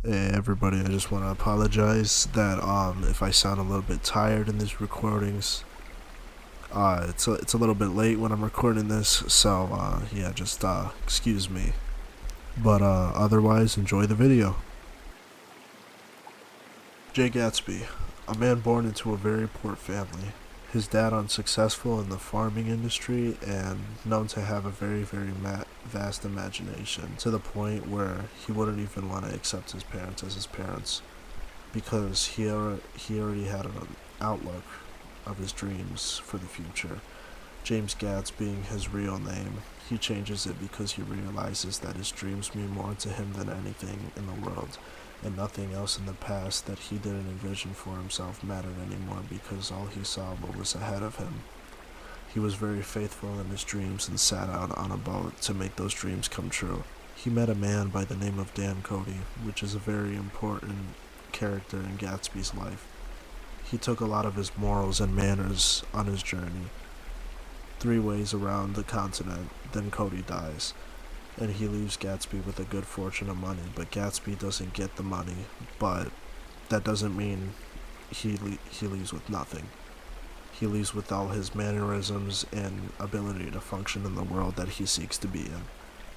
Hey everybody, I just want to apologize that if I sound a little bit tired in these recordings. It's a little bit late when I'm recording this, so yeah, just excuse me. But otherwise, enjoy the video. Jay Gatsby, a man born into a very poor family. His dad unsuccessful in the farming industry and known to have a very vast imagination to the point where he wouldn't even want to accept his parents as his parents because he already had an outlook of his dreams for the future. James Gatz being his real name, he changes it because he realizes that his dreams mean more to him than anything in the world, and nothing else in the past that he didn't envision for himself mattered anymore because all he saw what was ahead of him. He was very faithful in his dreams and sat out on a boat to make those dreams come true. He met a man by the name of Dan Cody, which is a very important character in Gatsby's life. He took a lot of his morals and manners on his journey. 3 ways around the continent, then Cody dies, and he leaves Gatsby with a good fortune of money, but Gatsby doesn't get the money, but that doesn't mean he leaves with nothing. He leaves with all his mannerisms and ability to function in the world that he seeks to be in.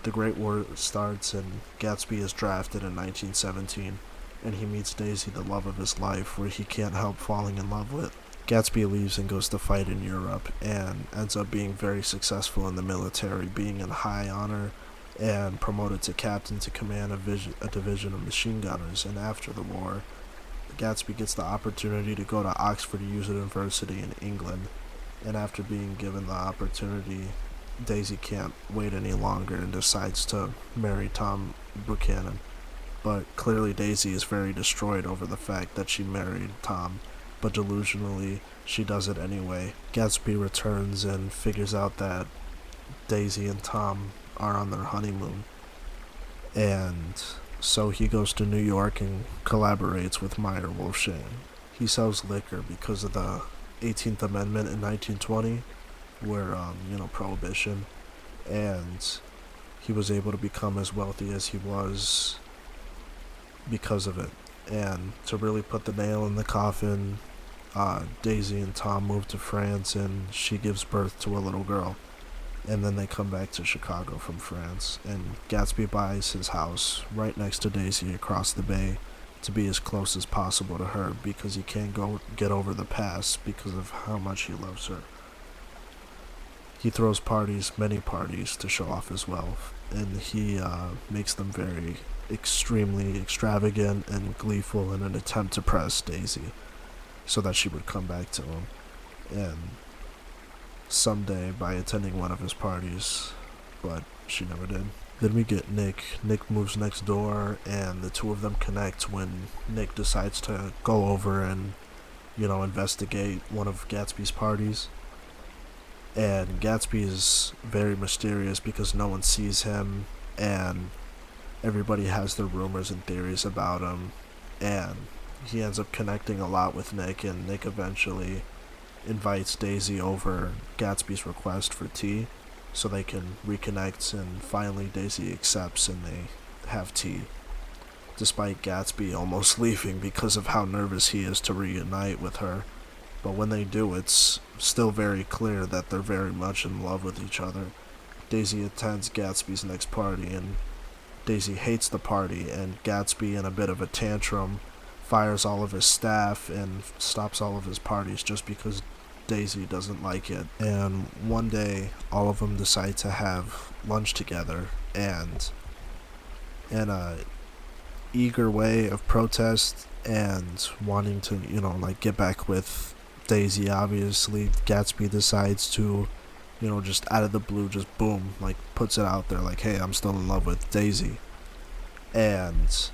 The Great War starts and Gatsby is drafted in 1917, and he meets Daisy, the love of his life, where he can't help falling in love with. Gatsby leaves and goes to fight in Europe and ends up being very successful in the military, being in high honor and promoted to captain to command a division of machine gunners. And after the war, Gatsby gets the opportunity to go to Oxford University in England, and after being given the opportunity, Daisy can't wait any longer and decides to marry Tom Buchanan. But clearly Daisy is very destroyed over the fact that she married Tom, but delusionally she does it anyway. Gatsby returns and figures out that Daisy and Tom are on their honeymoon, and so he goes to New York and collaborates with Meyer Wolfsheim. He sells liquor because of the 18th Amendment in 1920, where, prohibition, and he was able to become as wealthy as he was because of it. And to really put the nail in the coffin, Daisy and Tom move to France and she gives birth to a little girl. And then they come back to Chicago from France, and Gatsby buys his house right next to Daisy across the bay to be as close as possible to her because he can't get over the past because of how much he loves her. He throws parties, many parties, to show off his wealth, and he makes them very extremely extravagant and gleeful in an attempt to press Daisy so that she would come back to him. And someday by attending one of his parties, but she never did. Then we get Nick. Nick moves next door, and the two of them connect when Nick decides to go over and, investigate one of Gatsby's parties. And Gatsby is very mysterious because no one sees him, and everybody has their rumors and theories about him. And he ends up connecting a lot with Nick, and Nick eventually invites Daisy over Gatsby's request for tea so they can reconnect, and finally Daisy accepts and they have tea, despite Gatsby almost leaving because of how nervous he is to reunite with her. But when they do, it's still very clear that they're very much in love with each other. Daisy attends Gatsby's next party, and Daisy hates the party, and Gatsby, in a bit of a tantrum, fires all of his staff and stops all of his parties just because Daisy doesn't like it. And one day, all of them decide to have lunch together, and in a eager way of protest and wanting to, get back with Daisy, obviously, Gatsby decides to, just out of the blue, just boom, puts it out there, hey, I'm still in love with Daisy. And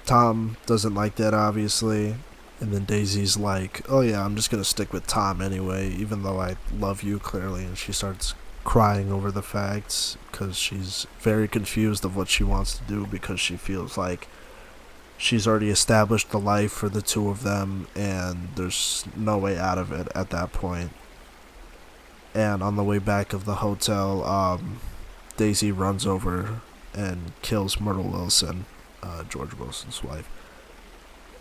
Tom doesn't like that, obviously, and then Daisy's like, oh yeah, I'm just gonna stick with Tom anyway, even though I love you, clearly, and she starts crying over the facts because she's very confused of what she wants to do because she feels like she's already established the life for the two of them and there's no way out of it at that point. And on the way back of the hotel, Daisy runs over and kills Myrtle Wilson. George Wilson's wife,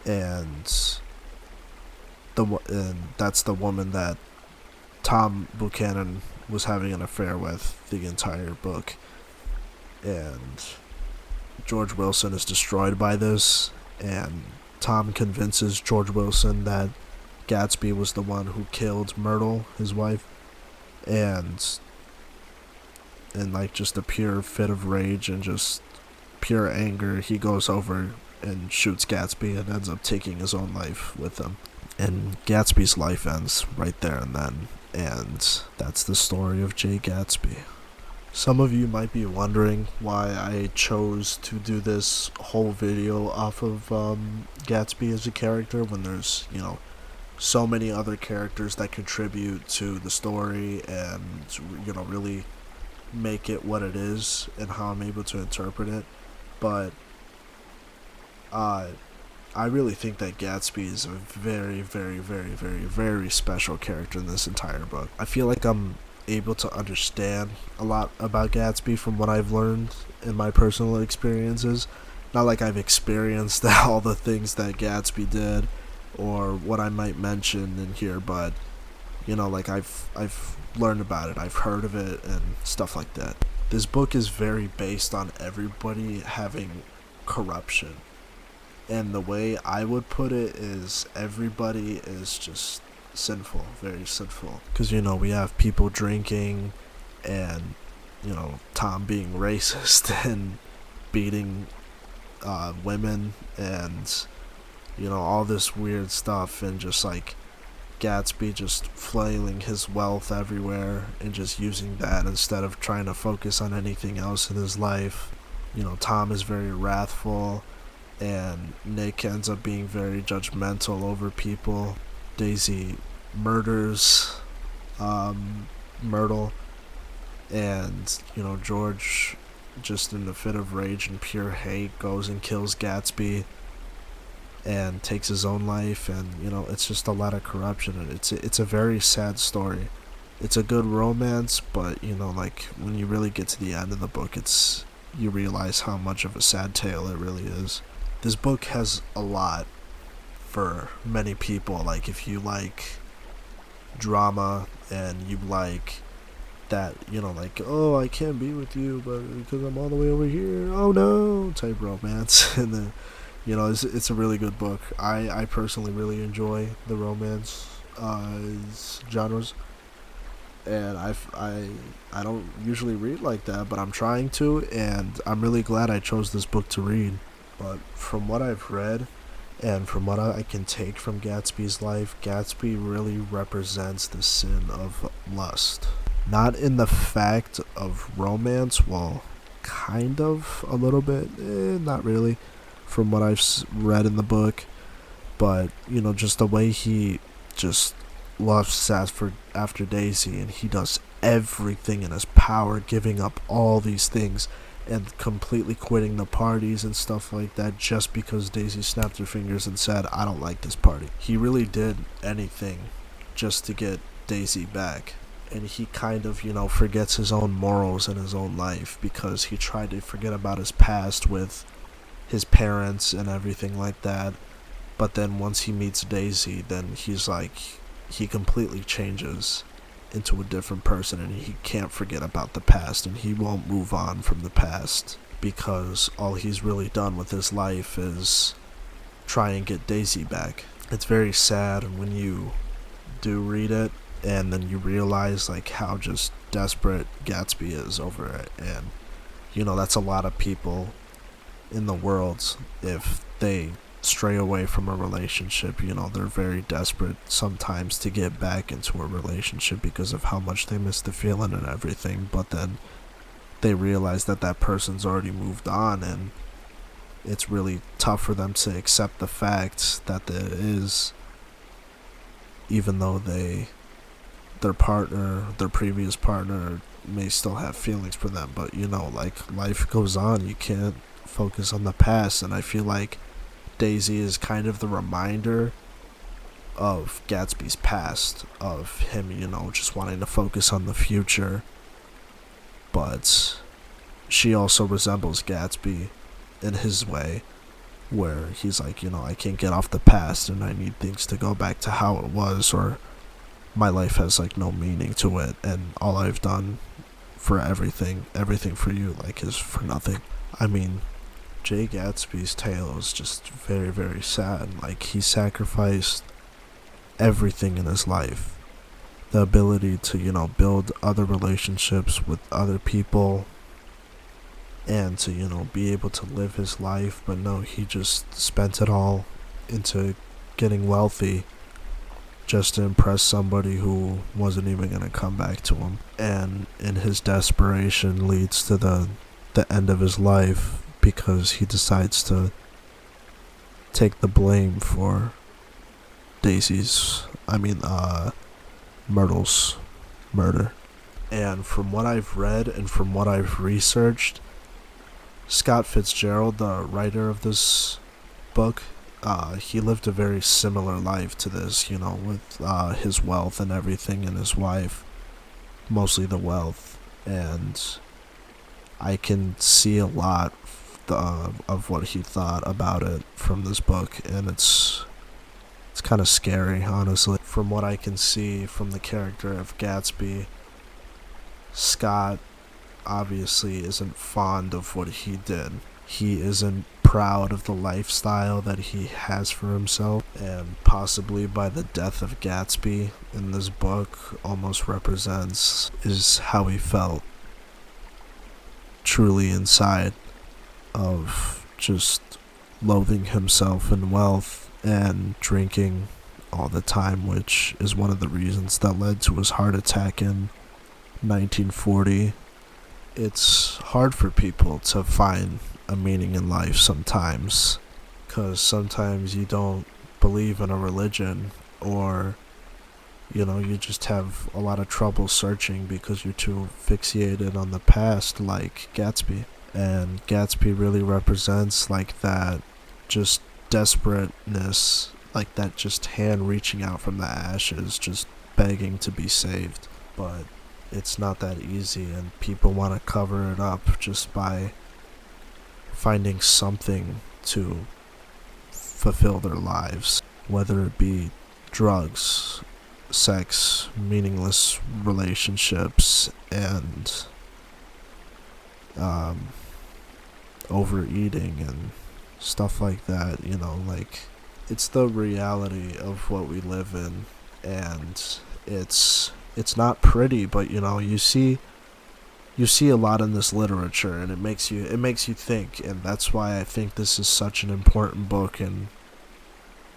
and and that's the woman that Tom Buchanan was having an affair with the entire book. And George Wilson is destroyed by this, and Tom convinces George Wilson that Gatsby was the one who killed Myrtle, his wife, and in like just a pure fit of rage and just pure anger, he goes over and shoots Gatsby and ends up taking his own life with him. And Gatsby's life ends right there and then, and that's the story of Jay Gatsby. Some of you might be wondering why I chose to do this whole video off of Gatsby as a character when there's, so many other characters that contribute to the story and, really make it what it is and how I'm able to interpret it. But I really think that Gatsby is a very, very, very, very, very special character in this entire book. I feel like I'm able to understand a lot about Gatsby from what I've learned in my personal experiences. Not like I've experienced all the things that Gatsby did or what I might mention in here, but like I've learned about it, I've heard of it and stuff like that. This book is very based on everybody having corruption. And the way I would put it is everybody is just sinful, very sinful. Because, we have people drinking and, Tom being racist and beating women and, all this weird stuff. And just like Gatsby just flailing his wealth everywhere and just using that instead of trying to focus on anything else in his life. Tom is very wrathful. And Nick ends up being very judgmental over people. Daisy murders Myrtle. And, George, just in a fit of rage and pure hate, goes and kills Gatsby and takes his own life. And, it's just a lot of corruption. And it's a very sad story. It's a good romance, but, like, when you really get to the end of the book, you realize how much of a sad tale it really is. This book has a lot for many people. Like, if you like drama and you like that, like, oh, I can't be with you but because I'm all the way over here, oh no, type romance. And then, it's a really good book. I personally really enjoy the romance genres. And I don't usually read like that, but I'm trying to, and I'm really glad I chose this book to read. But from what I've read, and from what I can take from Gatsby's life, Gatsby really represents the sin of lust. Not in the fact of romance, well, kind of, a little bit, not really, from what I've read in the book. But, just the way he just lusts after Daisy, and he does everything in his power, giving up all these things and completely quitting the parties and stuff like that just because Daisy snapped her fingers and said, I don't like this party. He really did anything just to get Daisy back. And he kind of, forgets his own morals in his own life because he tried to forget about his past with his parents and everything like that. But then once he meets Daisy, then he's like, he completely changes into a different person, and he can't forget about the past, and he won't move on from the past because all he's really done with his life is try and get Daisy back. It's very sad when you do read it and then you realize like how just desperate Gatsby is over it. And that's a lot of people in the world. If they stray away from a relationship, they're very desperate sometimes to get back into a relationship because of how much they miss the feeling and everything. But then they realize that person's already moved on, and it's really tough for them to accept the fact that there is, even though their previous partner may still have feelings for them. But like, life goes on, you can't focus on the past. And I feel like Daisy is kind of the reminder of Gatsby's past, of him, just wanting to focus on the future. But she also resembles Gatsby in his way, where he's like, I can't get off the past and I need things to go back to how it was, or my life has like no meaning to it, and all I've done for everything for you like is for nothing. I mean, Jay Gatsby's tale is just very, very sad. Like, he sacrificed everything in his life. The ability to, build other relationships with other people and to, be able to live his life. But no, he just spent it all into getting wealthy just to impress somebody who wasn't even going to come back to him. And in his desperation leads to the end of his life, because he decides to take the blame for Myrtle's murder. And from what I've read and from what I've researched, Scott Fitzgerald, the writer of this book, he lived a very similar life to this, with his wealth and everything, and his wife, mostly the wealth. And I can see a lot of what he thought about it from this book, and it's kind of scary, honestly. From what I can see from the character of Gatsby, Scott obviously isn't fond of what he did. He isn't proud of the lifestyle that he has for himself, and possibly by the death of Gatsby in this book almost represents is how he felt truly inside, of just loathing himself in wealth and drinking all the time, which is one of the reasons that led to his heart attack in 1940. It's hard for people to find a meaning in life sometimes, because sometimes you don't believe in a religion, or you just have a lot of trouble searching because you're too fixated on the past, like Gatsby. And Gatsby really represents like that just desperateness, like that just hand reaching out from the ashes, just begging to be saved. But it's not that easy, and people want to cover it up just by finding something to fulfill their lives, whether it be drugs, sex, meaningless relationships, and overeating and stuff like that. Like, it's the reality of what we live in, and it's not pretty, but you see a lot in this literature, and it makes you think, and that's why I think this is such an important book, and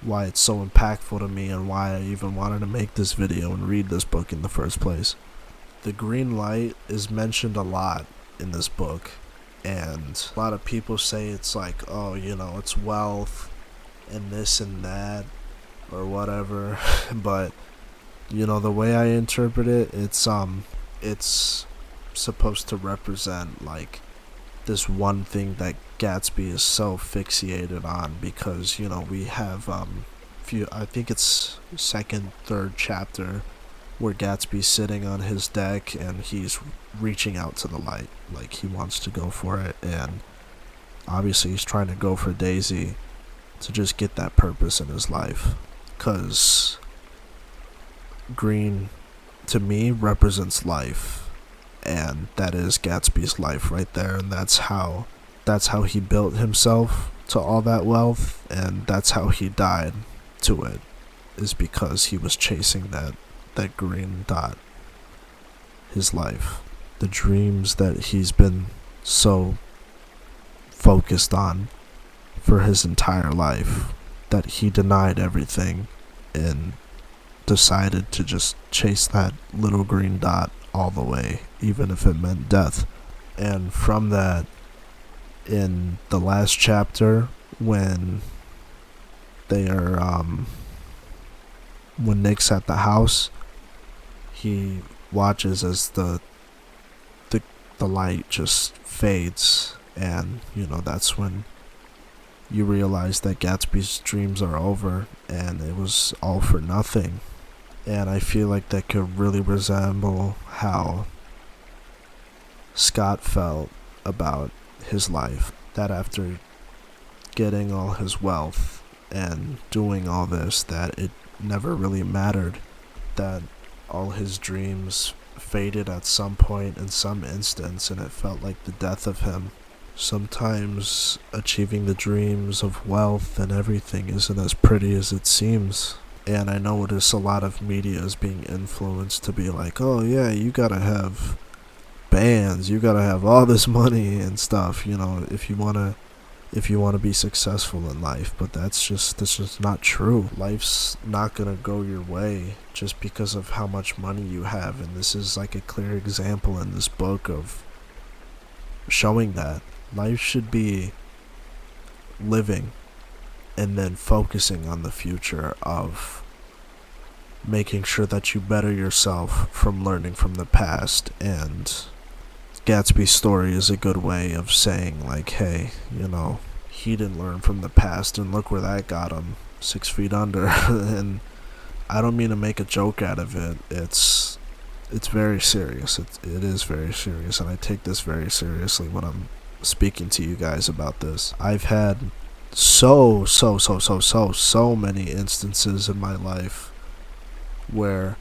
why it's so impactful to me, and why I even wanted to make this video and read this book in the first place. The green light is mentioned a lot in this book, and a lot of people say it's like, oh, it's wealth and this and that or whatever. But the way I interpret it, it's supposed to represent like this one thing that Gatsby is so fixated on, because we have I think it's third chapter, where Gatsby's sitting on his deck and he's reaching out to the light, like he wants to go for it, and obviously he's trying to go for Daisy to just get that purpose in his life, because green to me represents life, and that is Gatsby's life right there, and that's how he built himself to all that wealth, and that's how he died to it, is because he was chasing that green dot, his life, the dreams that he's been so focused on for his entire life, that he denied everything and decided to just chase that little green dot all the way, even if it meant death. And from that, in the last chapter, when they are when Nick's at the house, he watches as the light just fades, and that's when you realize that Gatsby's dreams are over and it was all for nothing. And I feel like that could really resemble how Scott felt about his life, that after getting all his wealth and doing all this that it never really mattered, that all his dreams faded at some point in some instance and it felt like the death of him. Sometimes achieving the dreams of wealth and everything isn't as pretty as it seems. And I notice a lot of media is being influenced to be like, oh yeah, you gotta have bands, you gotta have all this money and stuff, if you wanna be successful in life. But that's just not true. Life's not gonna go your way just because of how much money you have, and this is like a clear example in this book of showing that life should be living and then focusing on the future of making sure that you better yourself from learning from the past. And Gatsby's story is a good way of saying, like, hey, he didn't learn from the past and look where that got him, 6 feet under. And I don't mean to make a joke out of it. It's very serious. It is very serious, and I take this very seriously when I'm speaking to you guys about this. I've had so many instances in my life where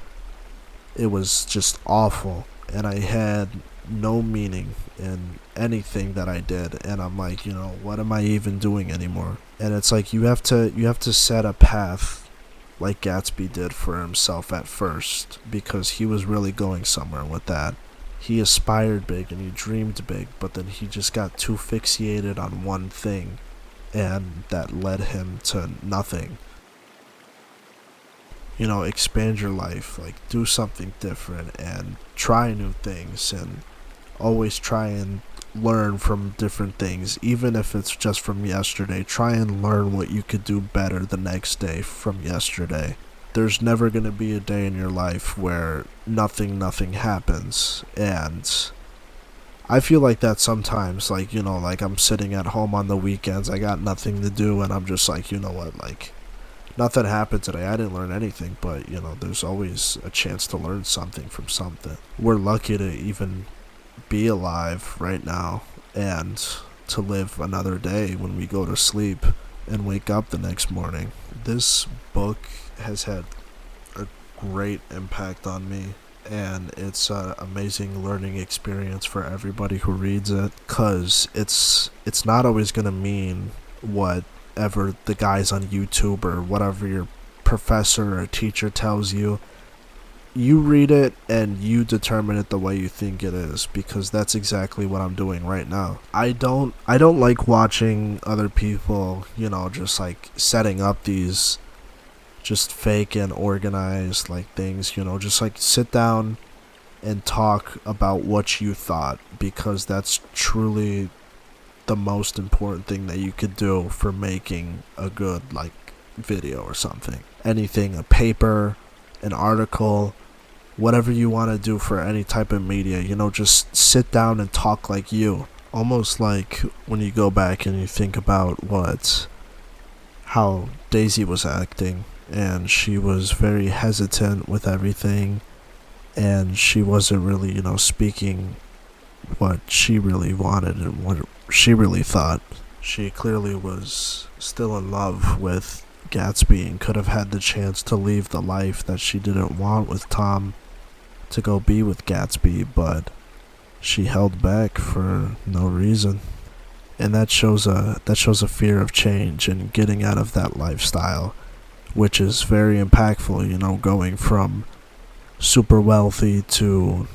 it was just awful, and I had no meaning in anything that I did, and I'm like, what am I even doing anymore? And it's like you have to set a path like Gatsby did for himself at first, because he was really going somewhere with that. He aspired big and he dreamed big, but then he just got too fixated on one thing, and that led him to nothing. Expand your life, like do something different and try new things, and always try and learn from different things, even if it's just from yesterday. Try and learn what you could do better the next day from yesterday. There's never going to be a day in your life where nothing happens, and I feel like that sometimes, like I'm sitting at home on the weekends, I got nothing to do, and I'm just like, like, nothing happened today, I didn't learn anything, but there's always a chance to learn something from something. We're lucky to even be alive right now and to live another day when we go to sleep and wake up the next morning. This book has had a great impact on me, and it's an amazing learning experience for everybody who reads it, because it's not always going to mean whatever the guys on YouTube or whatever your professor or teacher tells you. You read it and you determine it the way you think it is, because that's exactly what I'm doing right now. I don't like watching other people, just like setting up these just fake and organized like things, just like sit down and talk about what you thought, because that's truly the most important thing that you could do for making a good like video or something. Anything, a paper, an article, whatever you want to do for any type of media, just sit down and talk like you. Almost like when you go back and you think about how Daisy was acting, and she was very hesitant with everything, and she wasn't really, speaking what she really wanted and what she really thought. She clearly was still in love with Gatsby and could have had the chance to leave the life that she didn't want with Tom to go be with Gatsby, but she held back for no reason. And that shows a fear of change and getting out of that lifestyle, which is very impactful, going from super wealthy to,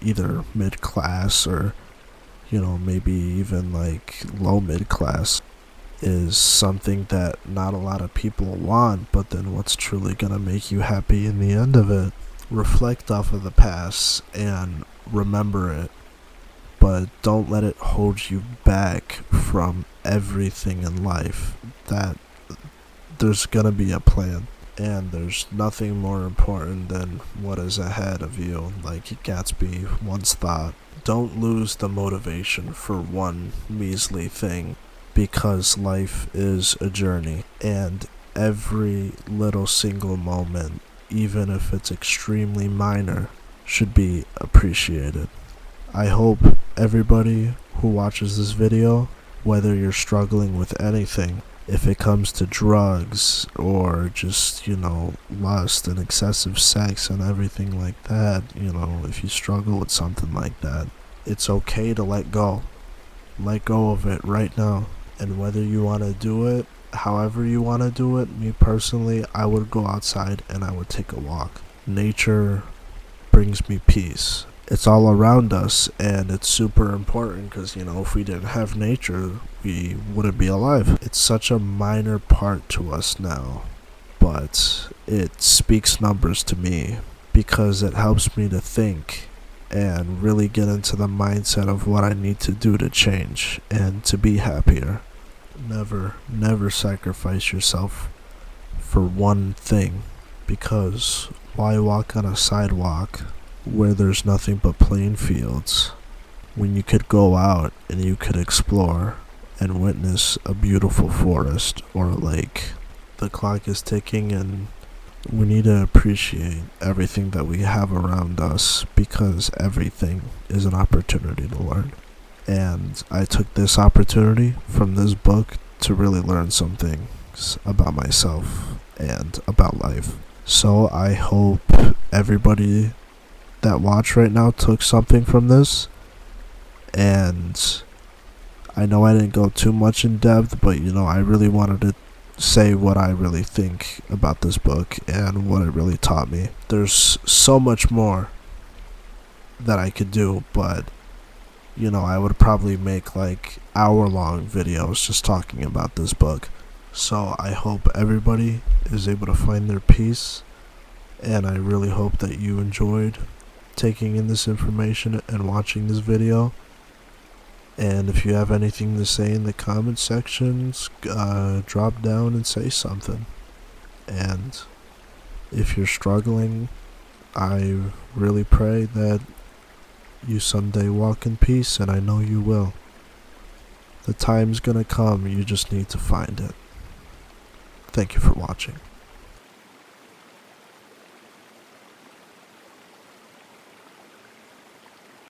either mid-class or, maybe even like low mid-class, is something that not a lot of people want. But then what's truly gonna make you happy in the end of it? Reflect off of the past and remember it, but don't let it hold you back from everything in life. That there's gonna be a plan, and there's nothing more important than what is ahead of you. Like Gatsby once thought, don't lose the motivation for one measly thing, because life is a journey, and every little single moment, even if it's extremely minor, should be appreciated. I hope everybody who watches this video whether you're struggling with anything. If it comes to drugs or just, lust and excessive sex and everything like that, if you struggle with something like that, it's okay to let go. Let go of it right now. And whether you want to do it, however you want to do it, me personally, I would go outside and I would take a walk. Nature brings me peace. It's all around us, and it's super important because, if we didn't have nature, we wouldn't be alive. It's such a minor part to us now, but it speaks numbers to me because it helps me to think and really get into the mindset of what I need to do to change and to be happier. Never sacrifice yourself for one thing, because why walk on a sidewalk where there's nothing but plain fields when you could go out and you could explore and witness a beautiful forest or a lake? The clock is ticking, and we need to appreciate everything that we have around us, because everything is an opportunity to learn. And I took this opportunity from this book to really learn some things about myself and about life. So I hope everybody that watched right now took something from this. And I know I didn't go too much in depth, but I really wanted to say what I really think about this book and what it really taught me. There's so much more that I could do, but I would probably make like hour-long videos just talking about this book. So I hope everybody is able to find their peace, and I really hope that you enjoyed taking in this information and watching this video. And if you have anything to say in the comment sections, drop down and say something. And if you're struggling, I really pray that you someday walk in peace, and I know you will. The time's gonna come, you just need to find it. Thank you for watching.